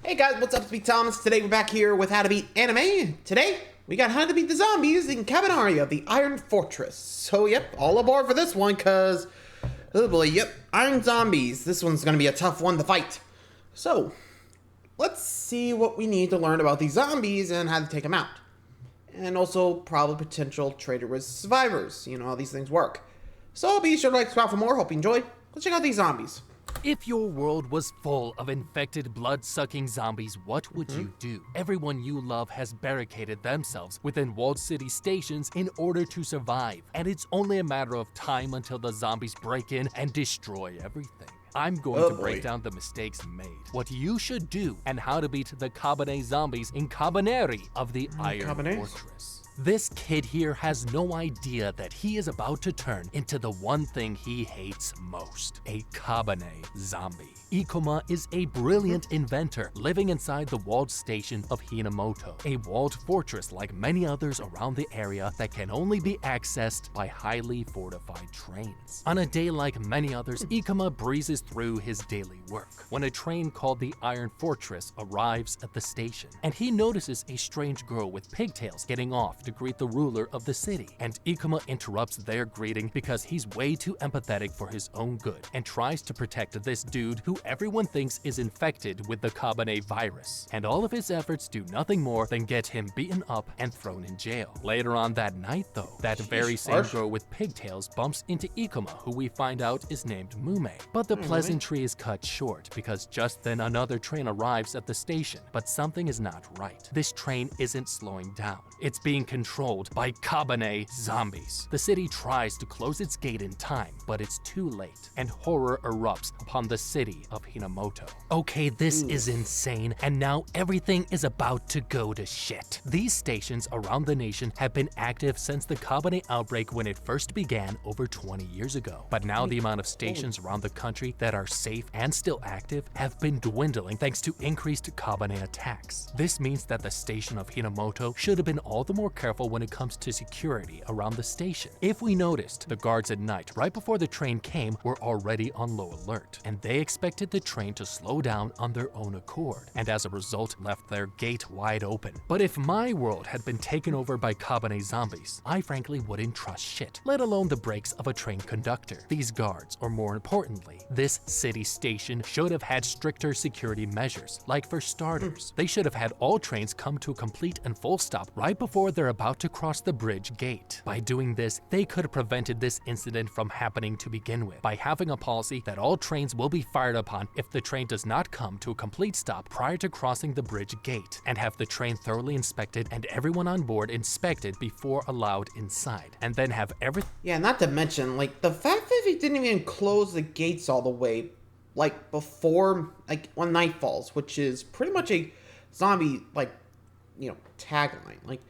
Hey guys, what's up? It's me, Thomas. Today we're back here with How to Beat Anime. Today, we got How to Beat the Zombies in Kabaneri of the Iron Fortress. So yep, all aboard for this one, cause, oh boy, yep, Iron Zombies. This one's gonna be a tough one to fight. So, let's see what we need to learn about these zombies and how to take them out. And also, probably potential traitorous survivors. You know how these things work. So be sure to like, subscribe for more. Hope you enjoyed. Let's check out these zombies. If your world was full of infected, blood-sucking zombies, what would you do? Everyone you love has barricaded themselves within walled city stations in order to survive, and it's only a matter of time until the zombies break in and destroy everything. I'm going to break down the mistakes made, what you should do, and how to beat the Kabaneri zombies in Kabaneri of the Iron Fortress. This kid here has no idea that he is about to turn into the one thing he hates most, a Kabaneri zombie. Ikoma is a brilliant inventor living inside the walled station of Hinamoto, a walled fortress like many others around the area that can only be accessed by highly fortified trains. On a day like many others, Ikoma breezes through his daily work when a train called the Iron Fortress arrives at the station, and he notices a strange girl with pigtails getting off to greet the ruler of the city, and Ikoma interrupts their greeting because he's way too empathetic for his own good and tries to protect this dude who everyone thinks is infected with the Kabaneri virus, and all of his efforts do nothing more than get him beaten up and thrown in jail. Later on that night though, that very same girl with pigtails bumps into Ikoma, who we find out is named Mume. But the pleasantry is cut short because just then another train arrives at the station, but something is not right. This train isn't slowing down. It's being controlled by Kabaneri zombies. The city tries to close its gate in time, but it's too late, and horror erupts upon the city of Hinamoto. Okay, this is insane, and now everything is about to go to shit. These stations around the nation have been active since the Kabaneri outbreak when it first began over 20 years ago. But now the amount of stations around the country that are safe and still active have been dwindling thanks to increased Kabaneri attacks. This means that the station of Hinamoto should have been all the more careful when it comes to security around the station. If we noticed, the guards at night, right before the train came, were already on low alert, and they expected the train to slow down on their own accord, and as a result left their gate wide open. But if my world had been taken over by Kabaneri zombies, I frankly wouldn't trust shit, let alone the brakes of a train conductor. These guards, or more importantly, this city station should have had stricter security measures. Like for starters, they should have had all trains come to a complete and full stop right before they're about to cross the bridge gate. By doing this, they could have prevented this incident from happening to begin with, by having a policy that all trains will be fired upon if the train does not come to a complete stop prior to crossing the bridge gate, and have the train thoroughly inspected and everyone on board inspected before allowed inside, and then have everything. Yeah, not to mention, like, the fact that they didn't even close the gates all the way, like, before, like, when night falls, which is pretty much a zombie, like, you know, tagline. Like,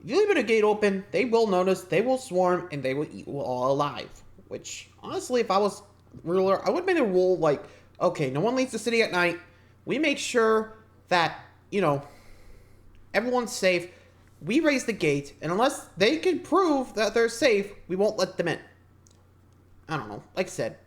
if you leave a gate open, they will notice, they will swarm, and they will eat you all alive. Which, honestly, if I was ruler, I would make a rule, like, okay, no one leaves the city at night. We make sure that, you know, everyone's safe. We raise the gate, and unless they can prove that they're safe, we won't let them in. I don't know. Like I said,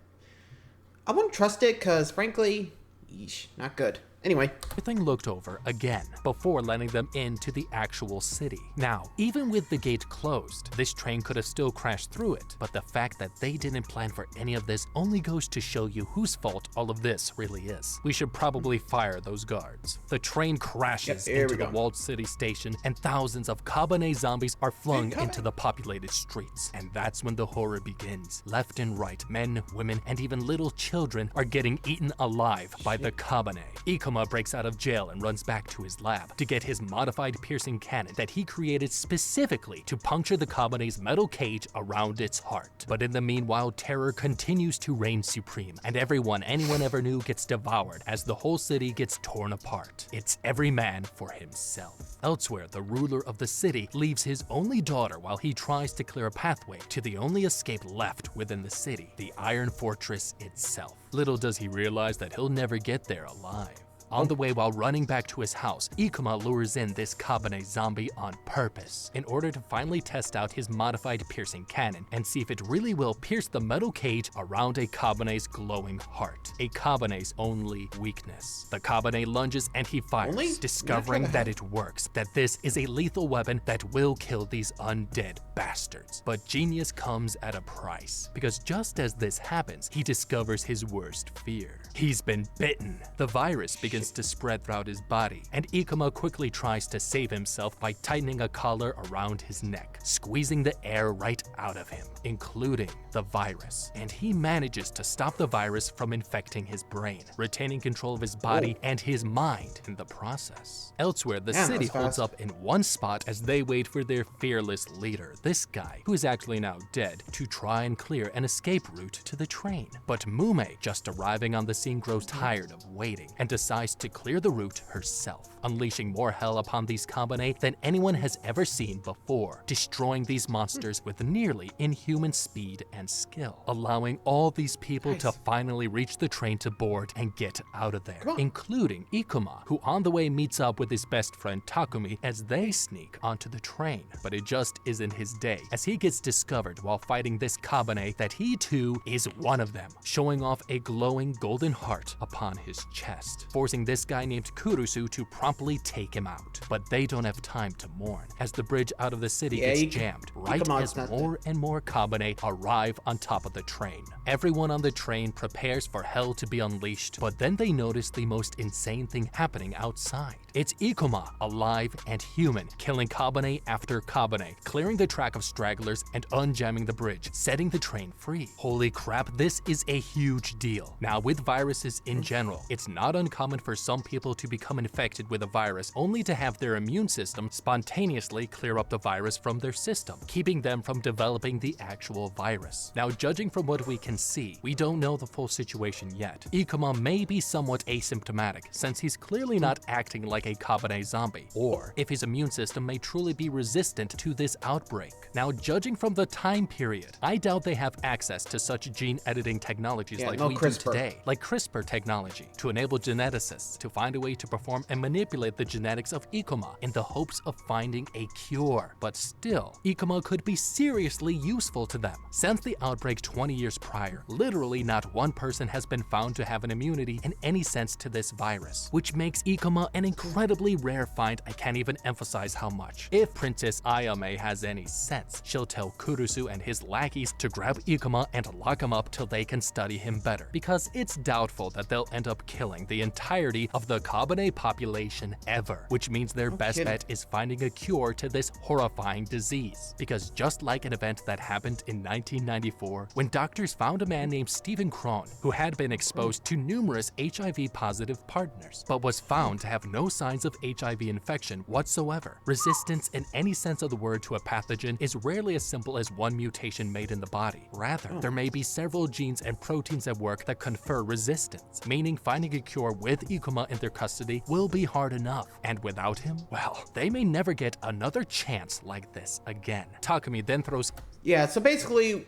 I wouldn't trust it because, frankly, yeesh, not good. Anyway. Everything looked over again before letting them into the actual city. Now, even with the gate closed, this train could have still crashed through it, but the fact that they didn't plan for any of this only goes to show you whose fault all of this really is. We should probably fire those guards. The train crashes into the walled city station, and thousands of Kabaneri zombies are flung into the populated streets. And that's when the horror begins. Left and right, men, women, and even little children are getting eaten alive by the Kabaneri. Ikoma breaks out of jail and runs back to his lab to get his modified piercing cannon that he created specifically to puncture the Kabaneri's metal cage around its heart. But in the meanwhile, terror continues to reign supreme, and everyone anyone ever knew gets devoured as the whole city gets torn apart. It's every man for himself. Elsewhere, the ruler of the city leaves his only daughter while he tries to clear a pathway to the only escape left within the city, the Iron Fortress itself. Little does he realize that he'll never get there alive. On the way while running back to his house, Ikuma lures in this Kabane zombie on purpose in order to finally test out his modified piercing cannon and see if it really will pierce the metal cage around a Kabane's glowing heart, a Kabane's only weakness. The Kabane lunges and he fires, discovering that it works, that this is a lethal weapon that will kill these undead bastards. But genius comes at a price, because just as this happens, he discovers his worst fear. He's been bitten. The virus begins to spread throughout his body, and Ikuma quickly tries to save himself by tightening a collar around his neck, squeezing the air right out of him, including the virus. And he manages to stop the virus from infecting his brain, retaining control of his body and his mind in the process. Elsewhere, the city holds up in one spot as they wait for their fearless leader, this guy, who is actually now dead, to try and clear an escape route to the train. But Mume, just arriving on the scene, grows tired of waiting and decides to clear the route herself, unleashing more hell upon these Kabane than anyone has ever seen before, destroying these monsters with nearly inhuman speed and skill, allowing all these people to finally reach the train to board and get out of there, including Ikuma, who on the way meets up with his best friend Takumi as they sneak onto the train. But it just isn't his day, as he gets discovered while fighting this Kabane that he too is one of them, showing off a glowing golden heart upon his chest, forcing this guy named Kurusu to promptly take him out. But they don't have time to mourn, as the bridge out of the city gets jammed right as more and more Kabane arrive on top of the train. Everyone on the train prepares for hell to be unleashed, but then they notice the most insane thing happening outside. It's Ikuma, alive and human, killing Kabane after Kabane, clearing the track of stragglers and unjamming the bridge, setting the train free. Holy crap, this is a huge deal. Now, with viruses in general, it's not uncommon for some people to become infected with a virus only to have their immune system spontaneously clear up the virus from their system, keeping them from developing the actual virus. Now, judging from what we can see, we don't know the full situation yet. Ikuma may be somewhat asymptomatic, since he's clearly not acting like a Kabane zombie, or if his immune system may truly be resistant to this outbreak. Now, judging from the time period, I doubt they have access to such gene editing technologies like we do today, like CRISPR technology, to enable geneticists to find a way to perform and manipulate the genetics of Ikuma in the hopes of finding a cure. But still, Ikuma could be seriously useful to them. Since the outbreak 20 years prior, literally not one person has been found to have an immunity in any sense to this virus, which makes Ikuma an incredibly rare find. I can't even emphasize how much. If Princess Ayame has any sense, she'll tell Kurusu and his lackeys to grab Ikuma and lock him up till they can study him better, because it's doubtful that they'll end up killing the entirety of the Kabane population ever, which means their best bet is finding a cure to this horrifying disease. Because just like an event that happened in 1994, when doctors found a man named Stephen Krohn who had been exposed to numerous HIV-positive partners, but was found to have no signs of HIV infection whatsoever. Resistance in any sense of the word to a pathogen is rarely as simple as one mutation made in the body. Rather, there may be several genes and proteins at work that confer resistance, meaning finding a cure with Ikuma in their custody will be hard enough. And without him, well, they may never get another chance like this again. Takumi then throws... Yeah, so basically,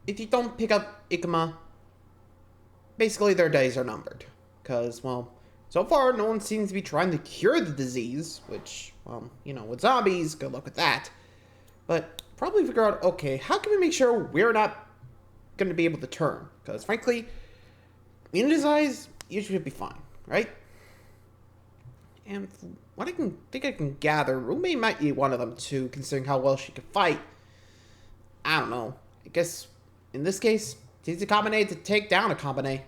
if you don't pick up Ikuma, basically their days are numbered. Because, well, so far no one seems to be trying to cure the disease, which, well, you know, with zombies, good luck with that. But probably figure out, okay, how can we make sure we're not going to be able to turn? Because, frankly, immunized usually should be fine, right? And from what I can gather, Rume might be one of them too, considering how well she can fight. I don't know. I guess, in this case, she's a Kabaneri to take down a Kabaneri.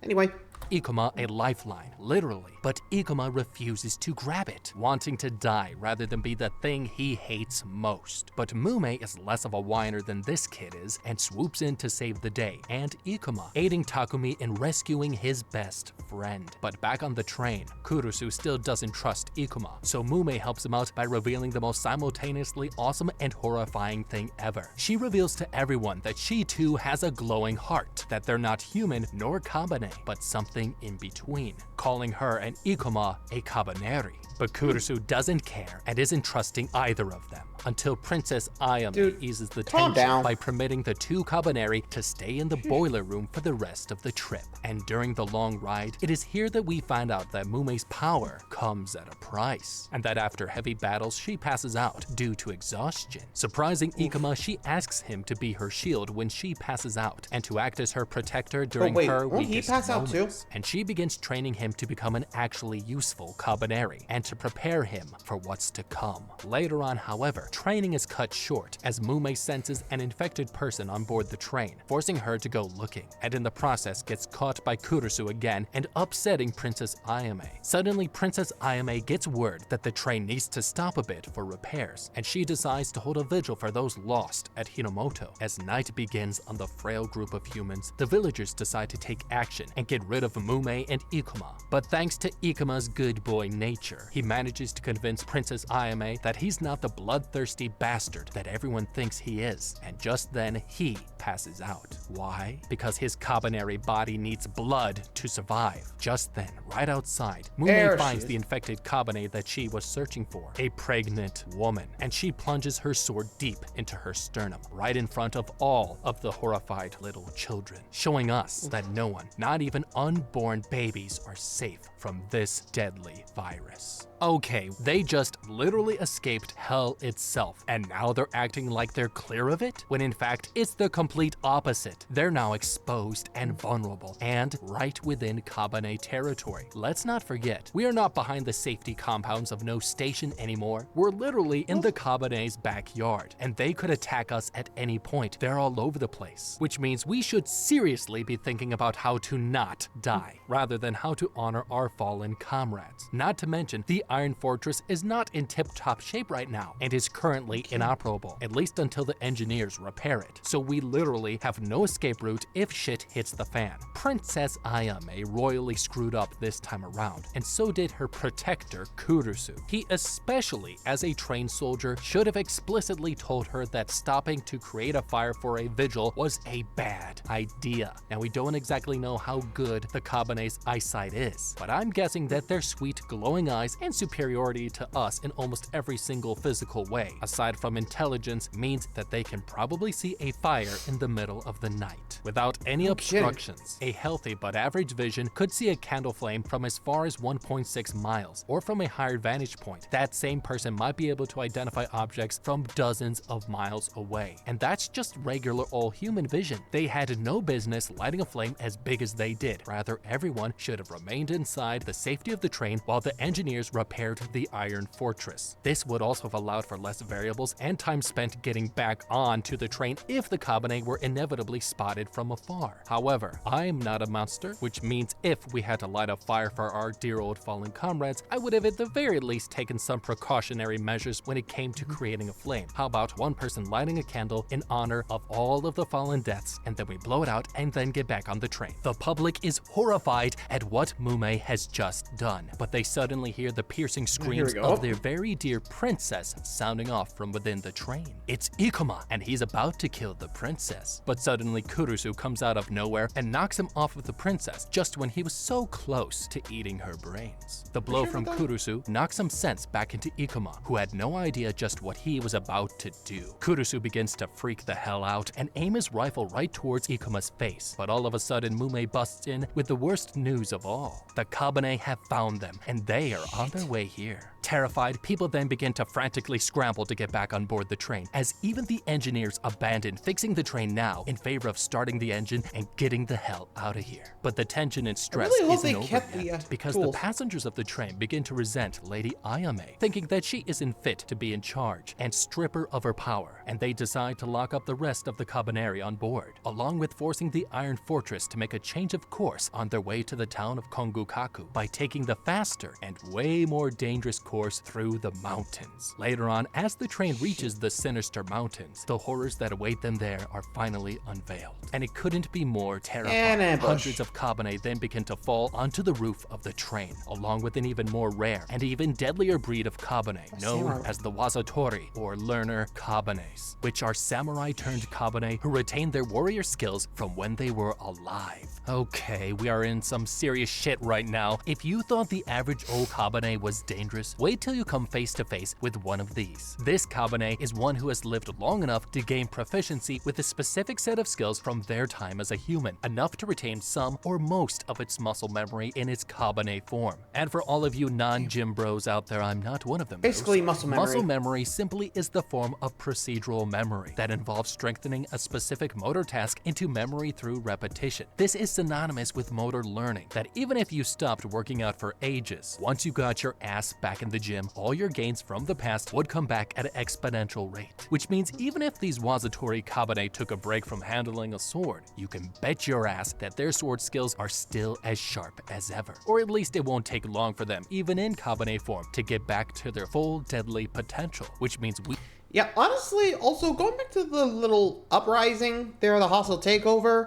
Anyway. Ikuma a lifeline, literally, but Ikuma refuses to grab it, wanting to die rather than be the thing he hates most. But Mume is less of a whiner than this kid is and swoops in to save the day, and Ikuma aiding Takumi in rescuing his best friend. But back on the train, Kurusu still doesn't trust Ikuma, so Mume helps him out by revealing the most simultaneously awesome and horrifying thing ever. She reveals to everyone that she too has a glowing heart, that they're not human nor Kabane, but something in between, calling her and Ikuma a Kabaneri. But Kurusu doesn't care and isn't trusting either of them, until Princess Ayame Dude, eases the calm tension down. by permitting the two Kabaneri to stay in the boiler room for the rest of the trip. And during the long ride, it is here that we find out that Mumei's power comes at a price, and that after heavy battles, she passes out due to exhaustion. Surprising Ikuma, she asks him to be her shield when she passes out, and to act as her protector during her won't he weakest pass out too? moments. And she begins training him to become an actually useful Kabaneri, and to prepare him for what's to come. Later on, however, training is cut short as Mumei senses an infected person on board the train, forcing her to go looking, and in the process gets caught by Kurusu again and upsetting Princess Ayame. Suddenly, Princess Ayame gets word that the train needs to stop a bit for repairs, and she decides to hold a vigil for those lost at Hinomoto. As night begins on the frail group of humans, the villagers decide to take action and get rid of Mumei and Ikuma. But thanks to Ikuma's good boy nature, he manages to convince Princess Ayame that he's not the bloodthirsty bastard that everyone thinks he is, and just then he passes out. Why? Because his Kabaneri body needs blood to survive. Just then, right outside, Mumei finds the infected Kabane that she was searching for, a pregnant woman, and she plunges her sword deep into her sternum, right in front of all of the horrified little children, showing us that no one, not even unborn babies, are safe from this deadly virus. Okay, they just literally escaped hell itself, and now they're acting like they're clear of it, when in fact it's the complete opposite. They're now exposed and vulnerable, and right within Kabane territory. Let's not forget, we are not behind the safety compounds of no station anymore. We're literally in the Kabane's backyard, and they could attack us at any point. They're all over the place, which means we should seriously be thinking about how to not die, rather than how to honor our fallen comrades. Not to mention, the Iron Fortress is not in tip-top shape right now and is currently inoperable, at least until the engineers repair it. So we literally have no escape route if shit hits the fan. Princess Ayame royally screwed up this time around, and so did her protector Kurusu. He, especially as a trained soldier, should have explicitly told her that stopping to create a fire for a vigil was a bad idea. Now, we don't exactly know how good the Kabane's eyesight is, but I'm guessing that their sweet glowing eyes and superiority to us in almost every single physical way, aside from intelligence, means that they can probably see a fire in the middle of the night. Without any obstructions, a healthy but average vision could see a candle flame from as far as 1.6 miles, or from a higher vantage point. That same person might be able to identify objects from dozens of miles away. And that's just regular old human vision. They had no business lighting a flame as big as they did. Rather, everyone should have remained inside the safety of the train while the engineers repaired the Iron Fortress. This would also have allowed for less variables and time spent getting back on to the train if the Kabane were inevitably spotted from afar. However, I am not a monster, which means if we had to light a fire for our dear old fallen comrades, I would have at the very least taken some precautionary measures when it came to creating a flame. How about one person lighting a candle in honor of all of the fallen deaths, and then we blow it out and then get back on the train. The public is horrified at what Mumei has just done, but they suddenly hear the piercing screams of their very dear princess sounding off from within the train. It's Ikuma, and he's about to kill the princess. But suddenly Kurusu comes out of nowhere and knocks him off of the princess just when he was so close to eating her brains. The blow from Kurusu knocks some sense back into Ikuma, who had no idea just what he was about to do. Kurusu begins to freak the hell out and aim his rifle right towards Ikuma's face, but all of a sudden Mumei busts in with the worst news of all. The Kabane have found them, and they are on their way here. Terrified, people then begin to frantically scramble to get back on board the train, as even the engineers abandon fixing the train now in favor of starting the engine and getting the hell out of here. But the tension and stress isn't over yet, because the passengers of the train begin to resent Lady Ayame, thinking that she isn't fit to be in charge, and strip her of her power, and they decide to lock up the rest of the Kabaneri on board, along with forcing the Iron Fortress to make a change of course on their way to the town of Kongukaku by taking the faster and way more dangerous course through the mountains. Later on, as the train reaches the sinister mountains, the horrors that await them there are finally unveiled, and it couldn't be more terrifying. Hundreds of Kabane then begin to fall onto the roof of the train, along with an even more rare and even deadlier breed of Kabane, known as the Wazatori, or learner Kabanes, which are samurai turned Kabane who retain their warrior skills from when they were alive. Okay, we are in some serious shit right now. If you thought the average old Kabane was dangerous? Wait till you come face to face with one of these. This Kabaneri is one who has lived long enough to gain proficiency with a specific set of skills from their time as a human, enough to retain some or most of its muscle memory in its Kabaneri form. And for all of you non-gym bros out there, I'm not one of them. Basically, muscle memory. Muscle memory simply is the form of procedural memory that involves strengthening a specific motor task into memory through repetition. This is synonymous with motor learning, that even if you stopped working out for ages, once you got your ass back in the gym, all your gains from the past would come back at an exponential rate. Which means even if these Wazatori Kabaneri took a break from handling a sword, you can bet your ass that their sword skills are still as sharp as ever. Or at least it won't take long for them, even in Kabaneri form, to get back to their full deadly potential, which means we... Yeah, honestly, also going back to the little uprising there, the hostile takeover,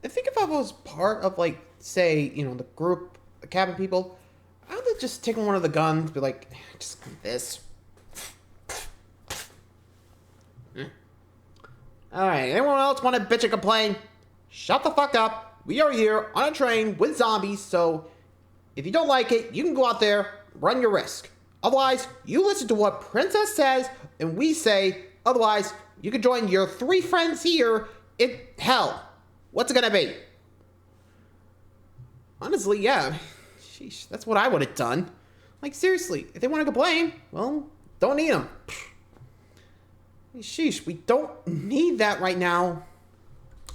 I think if I was part of, like, say, you know, the group, the cabin people, I would have just taken one of the guns, be like, just this. Alright, anyone else want to bitch and complain? Shut the fuck up. We are here on a train with zombies, so if you don't like it, you can go out there, run your risk. Otherwise, you listen to what Princess says, and we say, otherwise, you can join your 3 friends here in hell. What's it gonna be? Honestly, yeah. Sheesh, that's what I would have done. Like, seriously, if they want to complain, well, don't need them. Sheesh, we don't need that right now.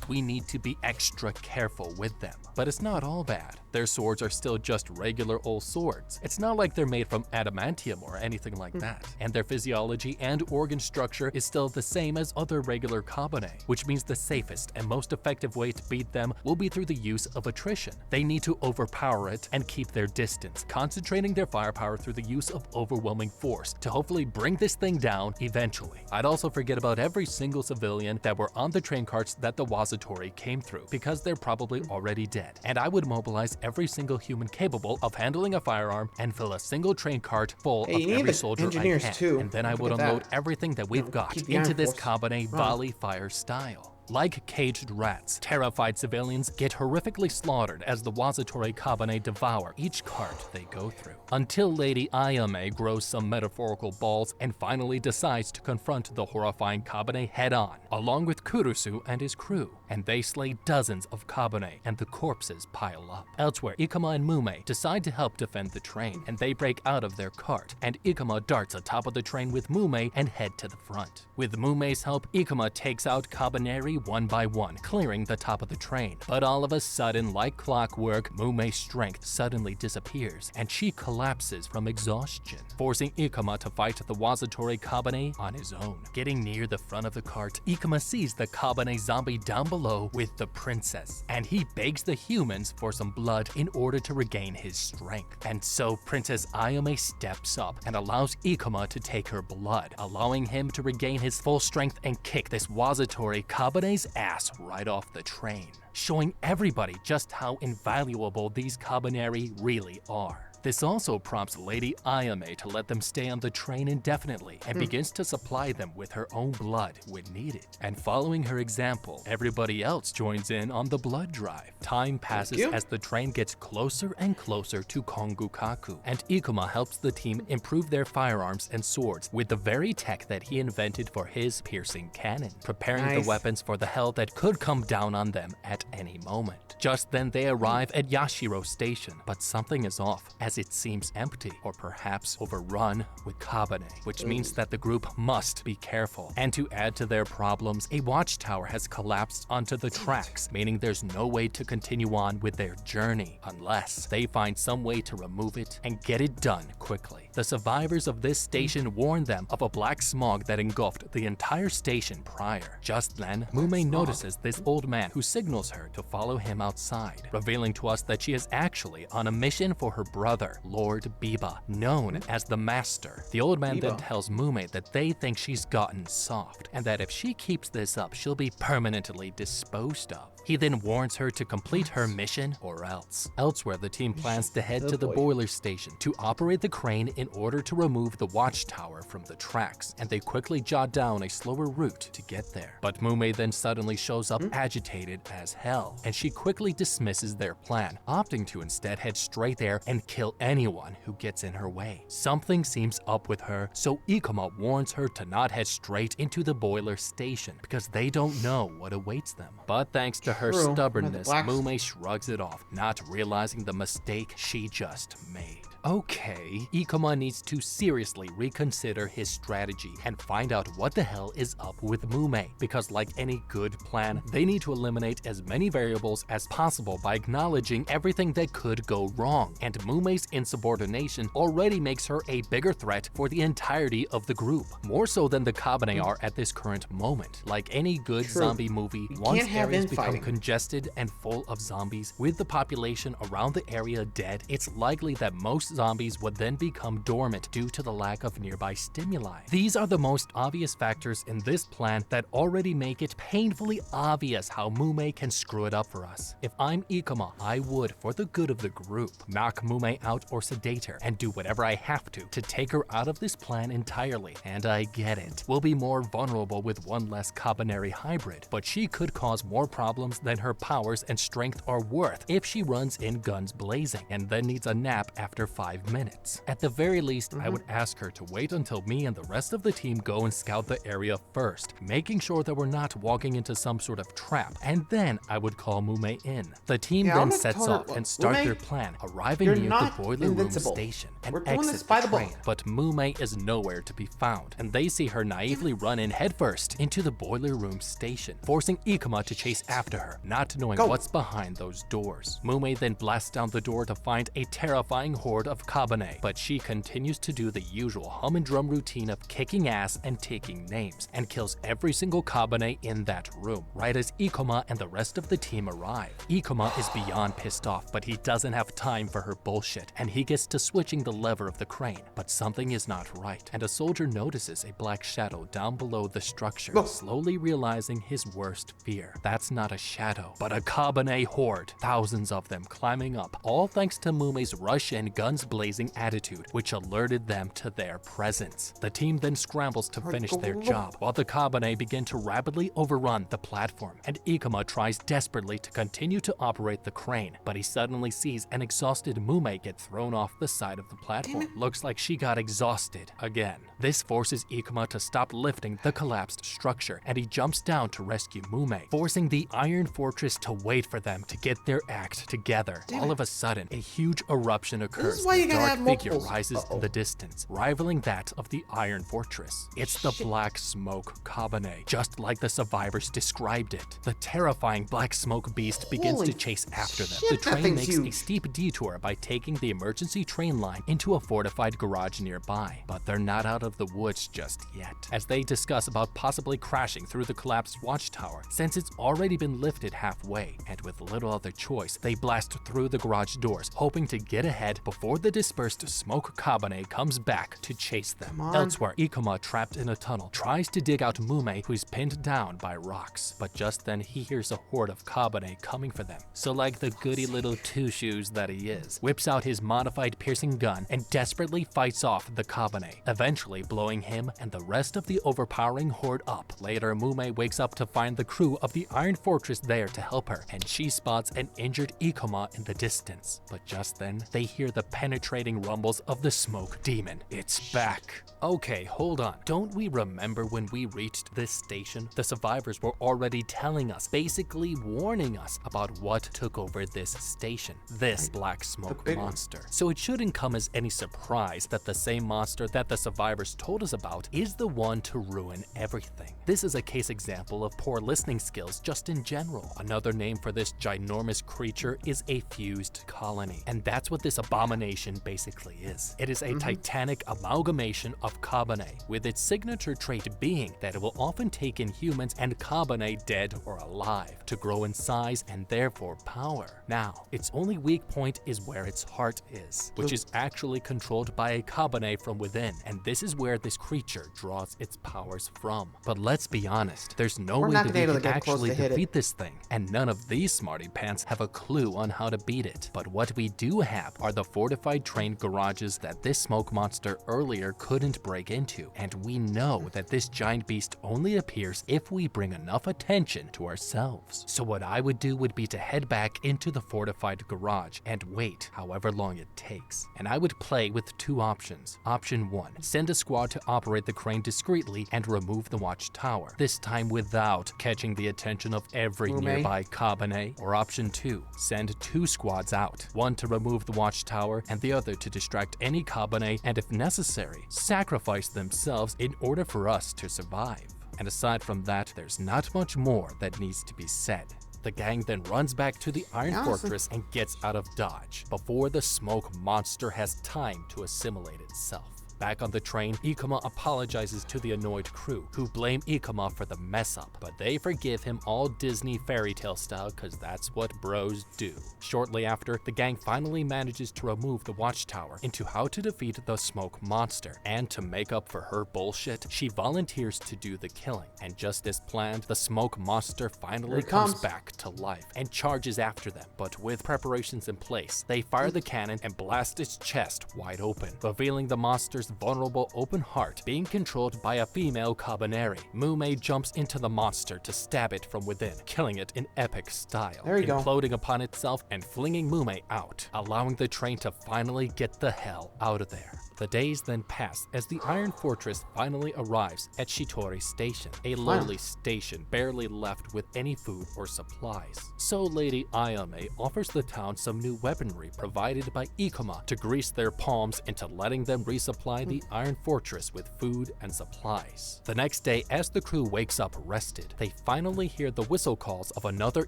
We need to be extra careful with them. But it's not all bad. Their swords are still just regular old swords. It's not like they're made from adamantium or anything like that. And their physiology and organ structure is still the same as other regular Kabaneri, which means the safest and most effective way to beat them will be through the use of attrition. They need to overpower it and keep their distance, concentrating their firepower through the use of overwhelming force to hopefully bring this thing down eventually. I'd also forget about every single civilian that were on the train carts that the Wazatori came through, because they're probably already dead. And I would mobilize every single human capable of handling a firearm and fill a single train cart full of every soldier I can. Too. And then I would unload everything that we've got into this Kabaneri volley fire style. Like caged rats, terrified civilians get horrifically slaughtered as the Wazatori Kabaneri devour each cart they go through. Until Lady Ayame grows some metaphorical balls and finally decides to confront the horrifying Kabaneri head-on, along with Kurusu and his crew, and they slay dozens of Kabaneri and the corpses pile up. Elsewhere, Ikuma and Mume decide to help defend the train, and they break out of their cart, and Ikuma darts atop of the train with Mume and head to the front. With Mume's help, Ikuma takes out Kabaneri one by one, clearing the top of the train. But all of a sudden, like clockwork, Mume's strength suddenly disappears, and she collapses from exhaustion, forcing Ikuma to fight the Wazatori Kabaneri on his own. Getting near the front of the cart, Ikuma sees the Kabaneri zombie down below with the princess, and he begs the humans for some blood in order to regain his strength. And so Princess Ayame steps up and allows Ikuma to take her blood, allowing him to regain his full strength and kick this Wazatori Kabaneri's ass right off the train, showing everybody just how invaluable these Kabaneri really are. This also prompts Lady Ayame to let them stay on the train indefinitely and begins to supply them with her own blood when needed. And following her example, everybody else joins in on the blood drive. Time passes as the train gets closer and closer to Kongukaku, and Ikuma helps the team improve their firearms and swords with the very tech that he invented for his piercing cannon, preparing the weapons for the hell that could come down on them at any moment. Just then they arrive at Yashiro Station, but something is off, as it seems empty, or perhaps overrun with Kabaneri, which means that the group must be careful. And to add to their problems, a watchtower has collapsed onto the tracks, meaning there's no way to continue on with their journey unless they find some way to remove it and get it done quickly. The survivors of this station warn them of a black smog that engulfed the entire station prior. Just then, Mume notices this old man who signals her to follow him outside, revealing to us that she is actually on a mission for her brother, Lord Biba, known as the Master. The old man then tells Mume that they think she's gotten soft, and that if she keeps this up, she'll be permanently disposed of. He then warns her to complete her mission or else. Elsewhere, the team plans to head to the boiler station to operate the crane in order to remove the watchtower from the tracks, and they quickly jot down a slower route to get there. But Mume then suddenly shows up agitated as hell, and she quickly dismisses their plan, opting to instead head straight there and kill kill anyone who gets in her way. Something seems up with her, so Ikuma warns her to not head straight into the boiler station because they don't know what awaits them. But thanks to her True. stubbornness, Blacks- Mume shrugs it off, not realizing the mistake she just made. Okay, Ikuma needs to seriously reconsider his strategy and find out what the hell is up with Mume, because like any good plan, they need to eliminate as many variables as possible by acknowledging everything that could go wrong, and Mume's insubordination already makes her a bigger threat for the entirety of the group, more so than the Kabane are at this current moment. Like any good True. zombie movie, You once can't have areas become infighting. congested and full of zombies, with the population around the area dead, it's likely that most zombies would then become dormant due to the lack of nearby stimuli. These are the most obvious factors in this plan that already make it painfully obvious how Mume can screw it up for us. If I'm Ikuma, I would, for the good of the group, knock Mume out or sedate her and do whatever I have to take her out of this plan entirely. And I get it. We'll be more vulnerable with one less Kabaneri hybrid, but she could cause more problems than her powers and strength are worth if she runs in guns blazing and then needs a nap after 5 minutes. At the very least, I would ask her to wait until me and the rest of the team go and scout the area first, making sure that we're not walking into some sort of trap, and then I would call Mume in. The team Yeah, then I'm gonna sets tell her, off look, and start Mume, their plan, arriving you're near the not boiler room invincible. station and We're doing this exit by the the train. book. But Mume is nowhere to be found, and they see her naively run in headfirst into the boiler room station, forcing Ikuma to chase after her, not knowing Go. what's behind those doors. Mume then blasts down the door to find a terrifying horde of Kabane, but she continues to do the usual hum and drum routine of kicking ass and taking names, and kills every single Kabane in that room, right as Ikuma and the rest of the team arrive. Ikuma is beyond pissed off, but he doesn't have time for her bullshit, and he gets to switching the lever of the crane, but something is not right, and a soldier notices a black shadow down below the structure, Look. slowly realizing his worst fear. That's not a shadow, but a Kabane horde, thousands of them climbing up, all thanks to Mume's rush-in guns blazing attitude, which alerted them to their presence. The team then scrambles to finish their job, while the Kabane begin to rapidly overrun the platform, and Ikuma tries desperately to continue to operate the crane, but he suddenly sees an exhausted Mume get thrown off the side of the platform. Looks like she got exhausted again. This forces Ikuma to stop lifting the collapsed structure, and he jumps down to rescue Mume, forcing the Iron Fortress to wait for them to get their act together. All of a sudden, a huge eruption occurs. why you and a gotta dark have figure multiples. rises in the distance, rivaling that of the Iron Fortress. It's the Black Smoke Kabane, just like the survivors described it. The terrifying black smoke beast begins Holy to chase after them. shit, The that train thing's makes a huge. steep detour by taking the emergency train line into a fortified garage nearby, but they're not out of the woods just yet, as they discuss about possibly crashing through the collapsed watchtower since it's already been lifted halfway, and with little other choice, they blast through the garage doors, hoping to get ahead before the dispersed Smoke Kabane comes back to chase them. Come on. Elsewhere, Ikuma, trapped in a tunnel, tries to dig out Mume, who's pinned down by rocks, but just then he hears a horde of Kabane coming for them. So like the goody little two-shoes that he is, whips out his modified piercing gun and desperately fights off the Kabane, eventually blowing him and the rest of the overpowering horde up. Later, Mume wakes up to find the crew of the Iron Fortress there to help her, and she spots an injured Ikuma in the distance. But just then, they hear the penetrating rumbles of the Smoke Demon. It's back. Okay, hold on. Don't we remember when we reached this station? The survivors were already telling us, basically warning us about what took over this station, this black smoke big one. monster. So it shouldn't come as any surprise that the same monster that the survivors told us about is the one to ruin everything. This is a case example of poor listening skills just in general. Another name for this ginormous creature is a fused colony, and that's what this abomination basically is. It is a titanic amalgamation of Kabane, with its signature trait being that it will often take in humans and Kabane dead or alive to grow in size and therefore power. Now, its only weak point is where its heart is, which is actually controlled by a Kabane from within, and this is where this creature draws its powers from. But let's be honest, there's no We're way not that gonna be we able to can get close actually to hit it. defeat this thing, and none of these smarty pants have a clue on how to beat it. But what we do have are the fortified fortified train garages that this smoke monster earlier couldn't break into, and we know that this giant beast only appears if we bring enough attention to ourselves. So what I would do would be to head back into the fortified garage and wait however long it takes. And I would play with two options. Option 1, send a squad to operate the crane discreetly and remove the watchtower, this time without catching the attention of every nearby Kabaneri. Or option 2, send 2 squads out, one to remove the watchtower and the other to distract any Kabaneri, and if necessary, sacrifice themselves in order for us to survive. And aside from that, there's not much more that needs to be said. The gang then runs back to the Iron Fortress and gets out of dodge before the smoke monster has time to assimilate itself. Back on the train, Ikuma apologizes to the annoyed crew, who blame Ikuma for the mess up, but they forgive him all Disney fairy tale style cause that's what bros do. Shortly after, the gang finally manages to remove the watchtower into how to defeat the smoke monster, and to make up for her bullshit, she volunteers to do the killing. And just as planned, the smoke monster finally comes back to life and charges after them, but with preparations in place, they fire the cannon and blast its chest wide open, revealing the monster's vulnerable open heart being controlled by a female Kabaneri. Mume jumps into the monster to stab it from within, killing it in epic style, imploding upon itself and flinging Mume out, allowing the train to finally get the hell out of there. The days then pass as the Iron Fortress finally arrives at Shitori Station, a lowly station barely left with any food or supplies. So Lady Ayame offers the town some new weaponry provided by Ikuma to grease their palms into letting them resupply the Iron Fortress with food and supplies. The next day, as the crew wakes up rested, they finally hear the whistle calls of another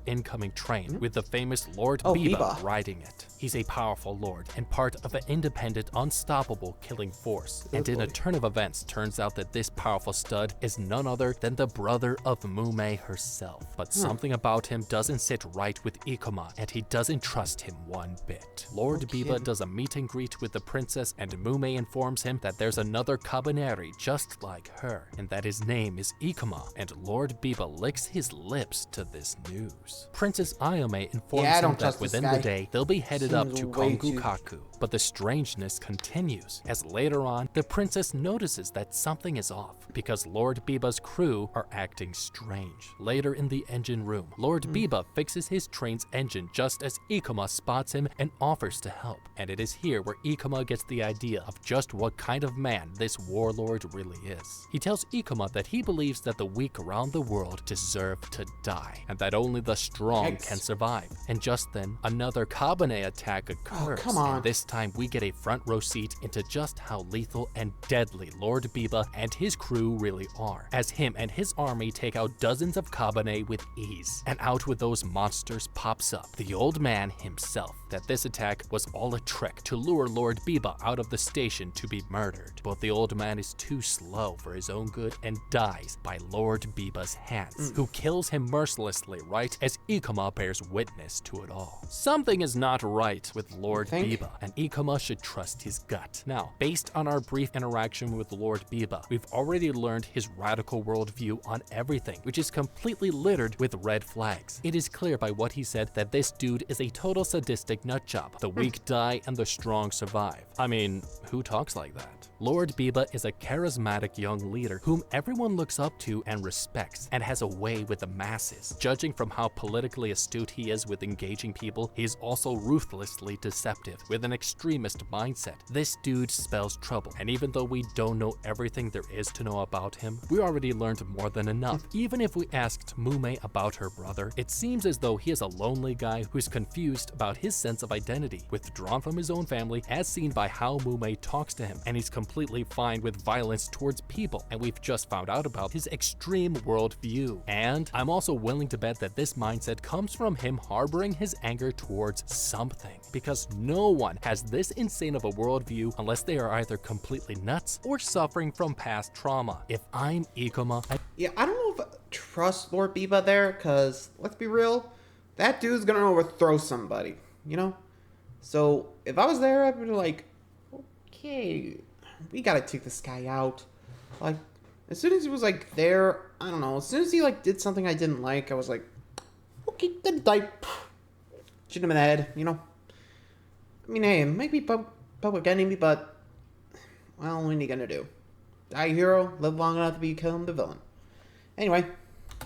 incoming train with the famous Lord Biba riding it. He's a powerful lord and part of an independent, unstoppable killing force. And in a turn of events, turns out that this powerful stud is none other than the brother of Mume herself. But something about him doesn't sit right with Ikuma, and he doesn't trust him one bit. Lord Biba does a meet and greet with the princess, and Mume informs him that there's another Kabaneri just like her, and that his name is Ikuma, and Lord Biba licks his lips to this news. Princess Ayame informs him that within the day, they'll be headed up to Kongukaku, but the strangeness continues, as later on, the princess notices that something is off, because Lord Biba's crew are acting strange. Later in the engine room, Lord Biba fixes his train's engine just as Ikuma spots him and offers to help, and it is here where Ikuma gets the idea of just what kind of man this warlord really is. He tells Ikuma that he believes that the weak around the world deserve to die, and that only the strong can survive. And just then, another Kabane attack occurs, and this time we get a front row seat into just how lethal and deadly Lord Biba and his crew really are, as him and his army take out dozens of Kabane with ease. And out with those monsters pops up the old man himself, that this attack was all a trick to lure Lord Biba out of the station to be murdered. But the old man is too slow for his own good and dies by Lord Biba's hands, who kills him mercilessly right as Ikuma bears witness to it all. Something is not right with Lord Biba, and Ikuma should trust his gut. Now, based on our brief interaction with Lord Biba, we've already learned his radical worldview on everything, which is completely littered with red flags. It is clear by what he said that this dude is a total sadistic nutjob. The weak die and the strong survive. I mean, who talks like that? Lord Biba is a charismatic young leader whom everyone looks up to and respects, and has a way with the masses. Judging from how politically astute he is with engaging people, he is also ruthlessly deceptive, with an extremist mindset. This dude spells trouble, and even though we don't know everything there is to know about him, we already learned more than enough. Even if we asked Mume about her brother, it seems as though he is a lonely guy who's confused about his sense of identity, withdrawn from his own family, as seen by how Mume talks to him, and he's completely fine with violence towards people, and we've just found out about his extreme worldview. And I'm also willing to bet that this mindset comes from him harboring his anger towards something, because no one has this insane of a worldview unless they are either completely nuts or suffering from past trauma. If I'm Ikuma, I don't know if I trust Lord Biba there, because let's be real, that dude's gonna overthrow somebody, you know? So if I was there, I'd be like, okay, we gotta take this guy out. Like, as soon as he was like there, I don't know, as soon as he like did something I didn't like, I was like, okay, then die. Shoot him in the head, you know? I mean, hey, maybe public enemy, but, well, what are you gonna do? Die a hero, live long enough to become the villain. Anyway.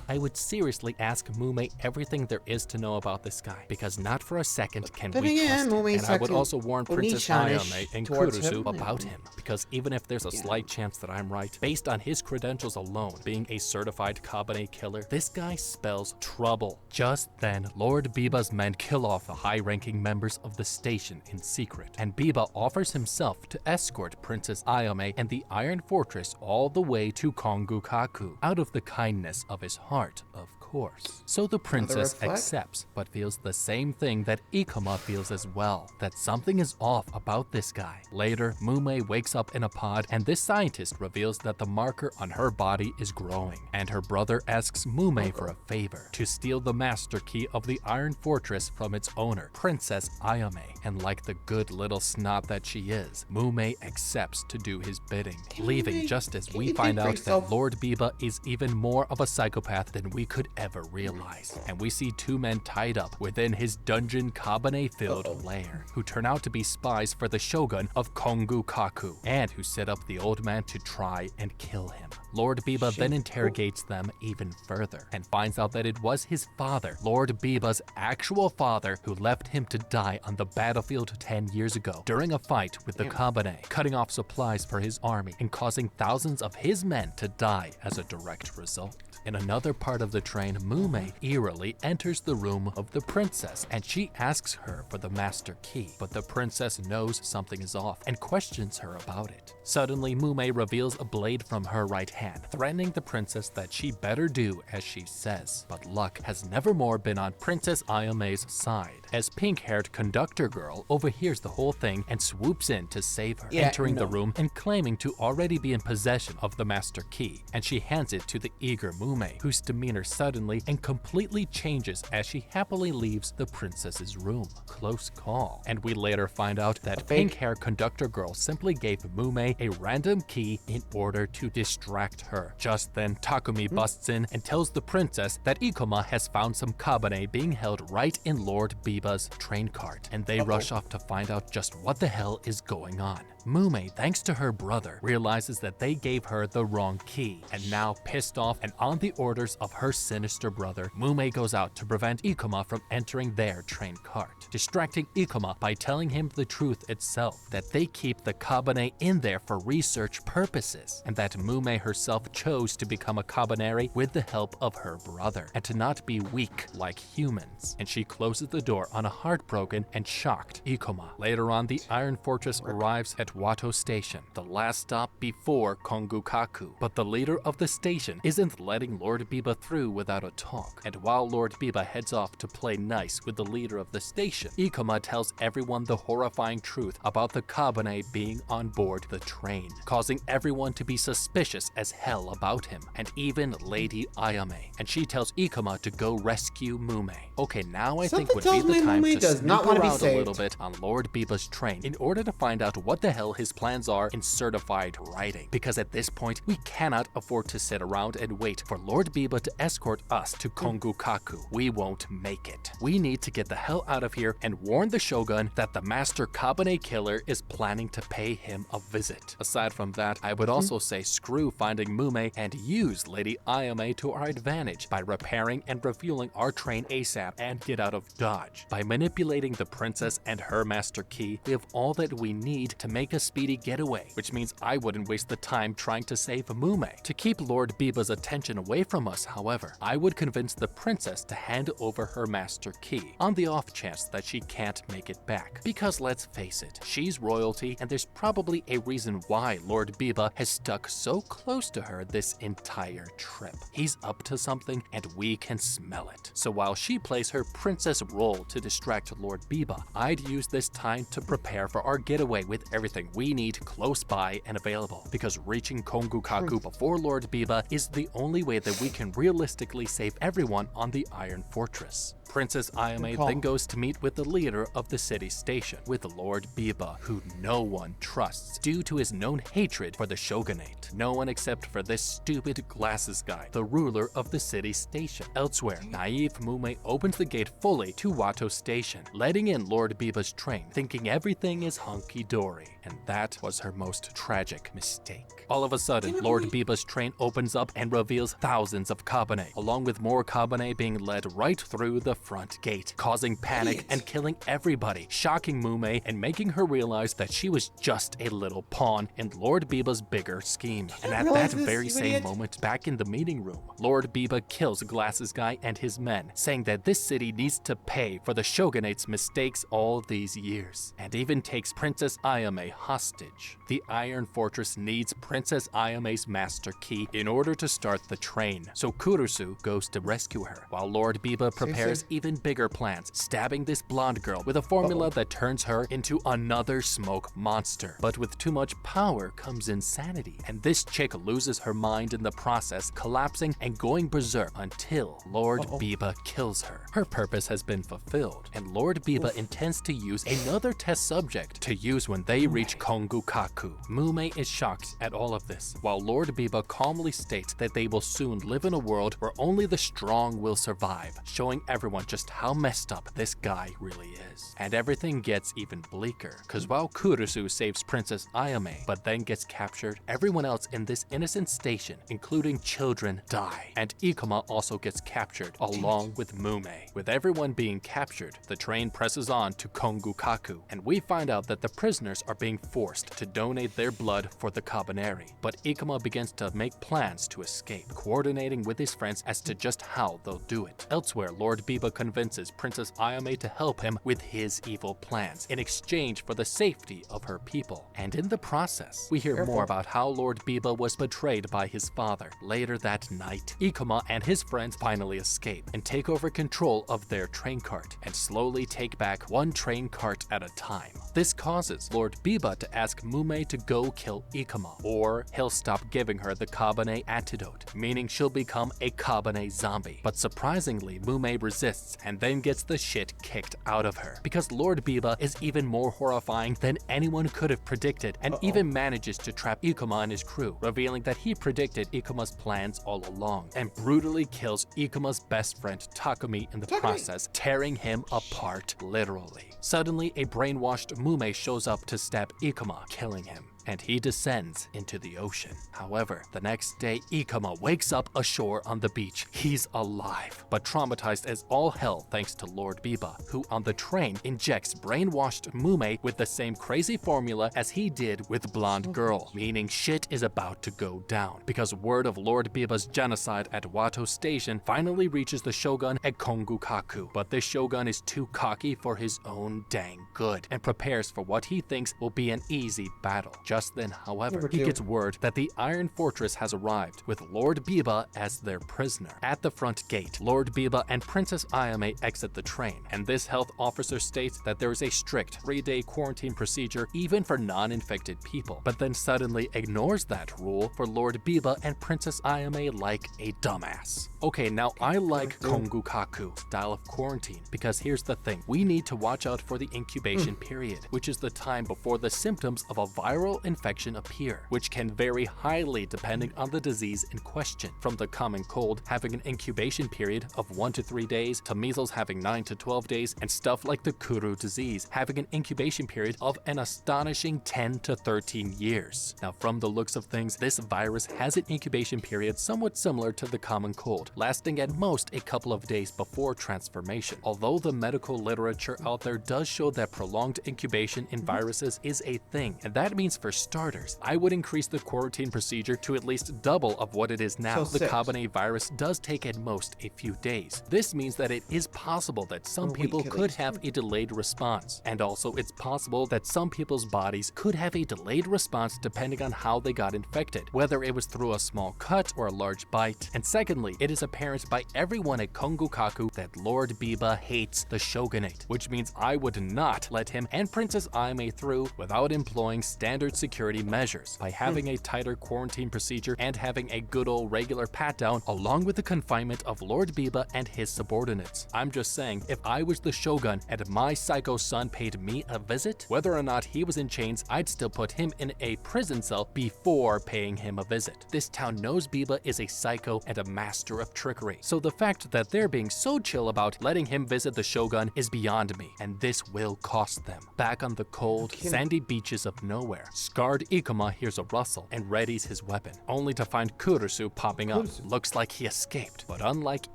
I would seriously ask Mume everything there is to know about this guy, because not for a second can Then we again, trust him. Mume's And I would acting also warn Princess Oni-chan-ish Ayame and towards Kurusu him. about him, because even if there's a slight chance that I'm right, based on his credentials alone, being a certified Kabaneri killer, this guy spells trouble. Just then, Lord Biba's men kill off the high-ranking members of the station in secret, and Biba offers himself to escort Princess Ayame and the Iron Fortress all the way to Kongukaku, out of the kindness of his heart, of course. So the princess accepts, but feels the same thing that Ikoma feels as well, that something is off about this guy. Later, Mume wakes up in a pod, and this scientist reveals that the marker on her body is growing, and her brother asks Mume for a favor, to steal the master key of the Iron Fortress from its owner, Princess Ayame, and like the good little snot that she is, Mume accepts to do his bidding, leaving just as we find out that Lord Biba is even more of a psychopath than we could ever realize. And we see two men tied up within his dungeon Kabane-filled lair, who turn out to be spies for the shogun of Kongukaku, and who set up the old man to try and kill him. Lord Biba then interrogates them even further, and finds out that it was his father, Lord Biba's actual father, who left him to die on the battlefield 10 years ago during a fight with the Kabane, cutting off supplies for his army and causing thousands of his men to die as a direct result. In another part of the train, Mume eerily enters the room of the princess, and she asks her for the master key, but the princess knows something is off and questions her about it. Suddenly, Mume reveals a blade from her right hand, threatening the princess that she better do as she says. But luck has nevermore been on Princess Ayame's side, as pink-haired conductor girl overhears the whole thing and swoops in to save her, entering the room and claiming to already be in possession of the master key, and she hands it to the eager Mume, whose demeanor suddenly and completely changes as she happily leaves the princess's room. Close call. And we later find out that pink-haired conductor girl simply gave Mume a random key in order to distract her. Just then, Takumi busts in and tells the princess that Ikoma has found some Kabane being held right in Lord Biba's train cart, and they rush off to find out just what the hell is going on. Mume, thanks to her brother, realizes that they gave her the wrong key, and now pissed off and on the orders of her sinister brother, Mume goes out to prevent Ikoma from entering their train cart, distracting Ikoma by telling him the truth itself, that they keep the Kabane in there for research purposes, and that Mume herself chose to become a Kabaneri with the help of her brother, and to not be weak like humans. And she closes the door on a heartbroken and shocked Ikoma. Later on, the Iron Fortress arrives at Wato Station, the last stop before Kongukaku, but the leader of the station isn't letting Lord Biba through without a talk, and while Lord Biba heads off to play nice with the leader of the station, Ikoma tells everyone the horrifying truth about the Kabane being on board the train, causing everyone to be suspicious as hell about him, and even Lady Ayame, and she tells Ikoma to go rescue Mume. Okay, now I think would be the time to snoop around a little bit on Lord Biba's train in order to find out what the hell his plans are in certified writing, because at this point, we cannot afford to sit around and wait for Lord Biba to escort us to Kongukaku. We won't make it. We need to get the hell out of here and warn the Shogun that the master Kabane killer is planning to pay him a visit. Aside from that, I would also say screw finding Mume and use Lady Ayame to our advantage by repairing and refueling our train ASAP and get out of Dodge. By manipulating the princess and her master key, we have all that we need to make a speedy getaway, which means I wouldn't waste the time trying to save Mume. To keep Lord Biba's attention away from us, however, I would convince the princess to hand over her master key, on the off chance that she can't make it back. Because let's face it, she's royalty, and there's probably a reason why Lord Biba has stuck so close to her this entire trip. He's up to something, and we can smell it. So while she plays her princess role to distract Lord Biba, I'd use this time to prepare for our getaway with everything everything we need close by and available, because reaching Kongukaku before Lord Biba is the only way that we can realistically save everyone on the Iron Fortress. Princess Ayame then goes to meet with the leader of the city station, with Lord Biba, who no one trusts due to his known hatred for the shogunate. No one except for this stupid glasses guy, the ruler of the city station. Elsewhere, naive Mume opens the gate fully to Watto Station, letting in Lord Biba's train, thinking everything is hunky-dory. And that was her most tragic mistake. All of a sudden, Lord Biba's train opens up and reveals thousands of Kabane, along with more Kabane being led right through the front gate, causing panic and killing everybody, shocking Mume and making her realize that she was just a little pawn in Lord Biba's bigger scheme. And at that very same moment, back in the meeting room, Lord Biba kills Glasses Guy and his men, saying that this city needs to pay for the shogunate's mistakes all these years, and even takes Princess Ayame hostage. The Iron Fortress needs Princess Ayame's master key in order to start the train, so Kurusu goes to rescue her, while Lord Biba prepares even bigger plans, stabbing this blonde girl with a formula that turns her into another smoke monster. But with too much power comes insanity, and this chick loses her mind in the process, collapsing and going berserk until Lord Biba kills her. Her purpose has been fulfilled, and Lord Biba intends to use another test subject to use when they reach Kongukaku. Mume is shocked at all of this, while Lord Biba calmly states that they will soon live in a world where only the strong will survive, showing everyone just how messed up this guy really is. And everything gets even bleaker, cause while Kurusu saves Princess Ayame, but then gets captured, everyone else in this innocent station, including children, die. And Ikuma also gets captured, along with Mume. With everyone being captured, the train presses on to Kongukaku, and we find out that the prisoners are being forced to donate their blood for the Kabaneri. But Ikuma begins to make plans to escape, coordinating with his friends as to just how they'll do it. Elsewhere, Lord Biba convinces Princess Ayame to help him with his evil plans in exchange for the safety of her people. And in the process, we hear more about how Lord Biba was betrayed by his father. Later that night, Ikuma and his friends finally escape and take over control of their train cart and slowly take back one train cart at a time. This causes Lord Biba to ask Mume to go kill Ikuma, or he'll stop giving her the Kabane antidote, meaning she'll become a Kabane zombie. But surprisingly, Mume resists and then gets the shit kicked out of her, because Lord Biba is even more horrifying than anyone could have predicted, and even manages to trap Ikuma and his crew, revealing that he predicted Ikuma's plans all along, and brutally kills Ikuma's best friend Takumi in the process, tearing him apart literally. Suddenly, a brainwashed Mume shows up to stab Ikuma, killing him, and he descends into the ocean. However, the next day, Ikuma wakes up ashore on the beach. He's alive, but traumatized as all hell thanks to Lord Biba, who on the train injects brainwashed Mume with the same crazy formula as he did with Blonde Girl, meaning shit is about to go down, because word of Lord Biba's genocide at Watto Station finally reaches the shogun at Kongukaku, but this shogun is too cocky for his own dang good, and prepares for what he thinks will be an easy battle. Just then, however, he gets word that the Iron Fortress has arrived, with Lord Biba as their prisoner. At the front gate, Lord Biba and Princess Ayame exit the train, and this health officer states that there is a strict 3-day quarantine procedure even for non-infected people, but then suddenly ignores that rule for Lord Biba and Princess Ayame like a dumbass. Okay, now I like Kongukaku style of quarantine, because here's the thing, we need to watch out for the incubation period, which is the time before the symptoms of a viral infection appear, which can vary highly depending on the disease in question, from the common cold having an incubation period of 1 to 3 days, to measles having 9 to 12 days, and stuff like the Kuru disease having an incubation period of an astonishing 10 to 13 years. Now, from the looks of things, this virus has an incubation period somewhat similar to the common cold, lasting at most a couple of days before transformation, although the medical literature out there does show that prolonged incubation in viruses is a thing, and that means for starters, I would increase the quarantine procedure to at least double of what it is now. So The 6. Kabaneri virus does take at most a few days. This means that it is possible that some Or a people week at could least. have a delayed response. And also, it's possible that some people's bodies could have a delayed response depending on how they got infected, whether it was through a small cut or a large bite. And secondly, it is apparent by everyone at Kongokaku that Lord Biba hates the shogunate, which means I would not let him and Princess Ayame through without employing standard security measures by having a tighter quarantine procedure and having a good old regular pat-down along with the confinement of Lord Biba and his subordinates. I'm just saying, if I was the shogun and my psycho son paid me a visit, whether or not he was in chains, I'd still put him in a prison cell before paying him a visit. This town knows Biba is a psycho and a master of trickery, so the fact that they're being so chill about letting him visit the shogun is beyond me, and this will cost them. Back on the cold, sandy beaches of nowhere, scarred Ikuma hears a rustle and readies his weapon, only to find Kurusu popping up. Looks like he escaped, but unlike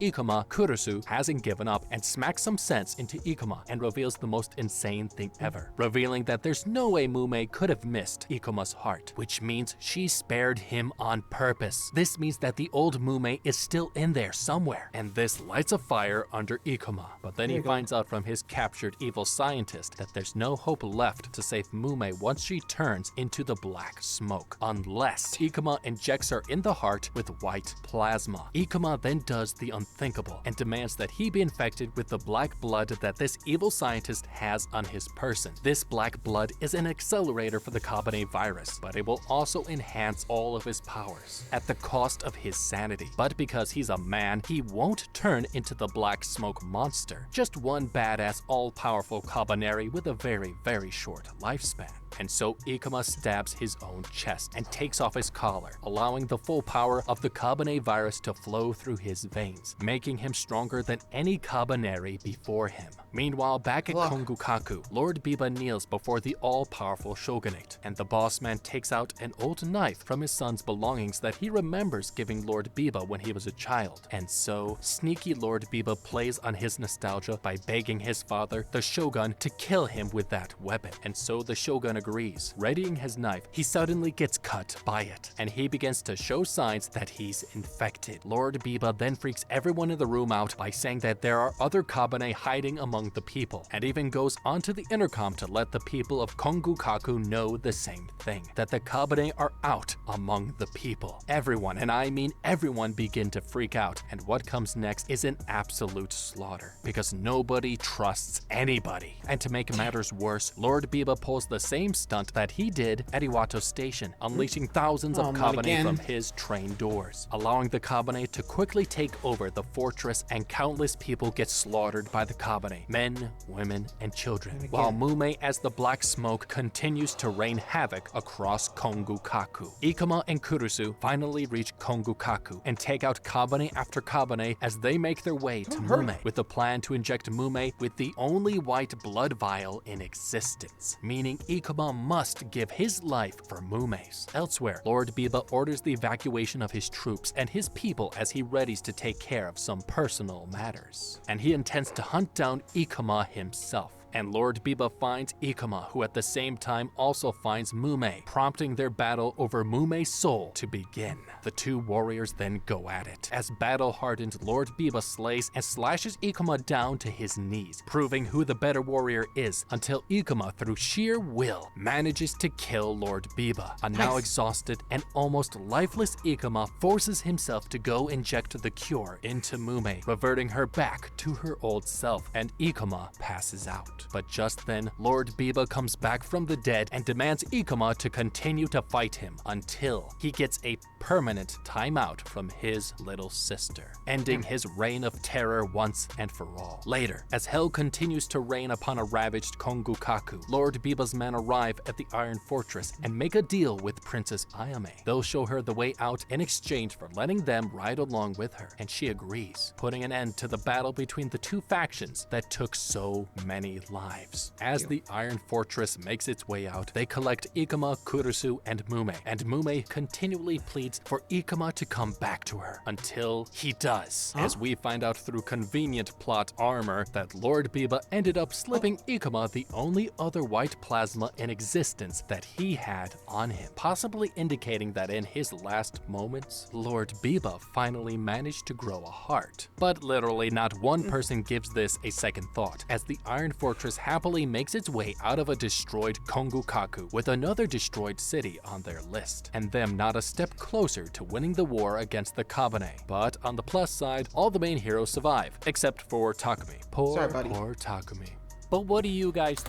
Ikuma, Kurusu hasn't given up and smacks some sense into Ikuma and reveals the most insane thing ever, revealing that there's no way Mume could have missed Ikuma's heart, which means she spared him on purpose. This means that the old Mume is still in there somewhere, and this lights a fire under Ikuma. But then he finds out from his captured evil scientist that there's no hope left to save Mume once she turns into the black smoke, unless Ikuma injects her in the heart with white plasma. Ikuma then does the unthinkable and demands that he be infected with the black blood that this evil scientist has on his person. This black blood is an accelerator for the Kabaneri virus, but it will also enhance all of his powers at the cost of his sanity. But because he's a man, he won't turn into the black smoke monster, just one badass all-powerful Kabaneri with a very, very short lifespan. And so Ikuma stabs his own chest and takes off his collar, allowing the full power of the Kabaneri virus to flow through his veins, making him stronger than any Kabaneri before him. Meanwhile, back at Kongokaku, Lord Biba kneels before the all-powerful shogunate, and the boss man takes out an old knife from his son's belongings that he remembers giving Lord Biba when he was a child. And so, sneaky Lord Biba plays on his nostalgia by begging his father, the shogun, to kill him with that weapon. And so the shogun agrees. Readying his knife, he suddenly gets cut by it, and he begins to show signs that he's infected. Lord Biba then freaks everyone in the room out by saying that there are other Kabaneri hiding among the people, and even goes onto the intercom to let the people of Kongokaku know the same thing, that the Kabaneri are out among the people. Everyone, and I mean everyone, begin to freak out, and what comes next is an absolute slaughter, because nobody trusts anybody. And to make matters worse, Lord Biba pulls the same stunt that he did at Iwato Station, unleashing thousands of Kabaneri from his train doors, allowing the Kabaneri to quickly take over the fortress, and countless people get slaughtered by the Kabaneri, men, women, and children, while Mume as the black smoke continues to rain havoc across Kongokaku. Ikuma and Kurusu finally reach Kongokaku and take out Kabaneri after Kabaneri as they make their way to Mume, with the plan to inject Mume with the only white blood vial in existence, meaning Ikuma must give his life for Mume's. Elsewhere, Lord Biba orders the evacuation of his troops and his people as he readies to take care of some personal matters, and he intends to hunt down Ikuma himself. And Lord Biba finds Ikuma, who at the same time also finds Mume, prompting their battle over Mume's soul to begin. The two warriors then go at it, as battle-hardened Lord Biba slays and slashes Ikuma down to his knees, proving who the better warrior is, until Ikuma, through sheer will, manages to kill Lord Biba. A now exhausted and almost lifeless Ikuma forces himself to go inject the cure into Mume, reverting her back to her old self, and Ikuma passes out. But just then, Lord Biba comes back from the dead and demands Ikuma to continue to fight him until he gets a permanent timeout from his little sister, ending his reign of terror once and for all. Later, as hell continues to rain upon a ravaged Kongokaku, Lord Biba's men arrive at the Iron Fortress and make a deal with Princess Ayame. They'll show her the way out in exchange for letting them ride along with her, and she agrees, putting an end to the battle between the two factions that took so many lives. As the Iron Fortress makes its way out, they collect Ikuma, Kurusu, and Mume continually pleads for Ikuma to come back to her until he does, as we find out through convenient plot armor that Lord Biba ended up slipping Ikuma the only other white plasma in existence that he had on him, possibly indicating that in his last moments, Lord Biba finally managed to grow a heart. But literally not one person gives this a second thought, as the Iron Fortress happily makes its way out of a destroyed Kongukaku with another destroyed city on their list, and them not a step closer to winning the war against the Kabaneri. But on the plus side, all the main heroes survive, except for Takumi. Poor Takumi. But what do you guys...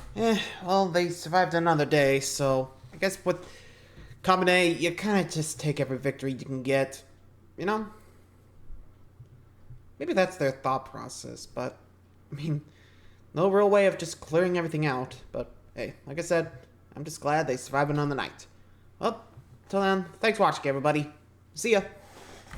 Well, they survived another day, so I guess with Kabaneri, you kind of just take every victory you can get, you know? Maybe that's their thought process, but, I mean, no real way of just clearing everything out. But, hey, like I said, I'm just glad they survived another night. Well, till then, thanks for watching, everybody. See ya.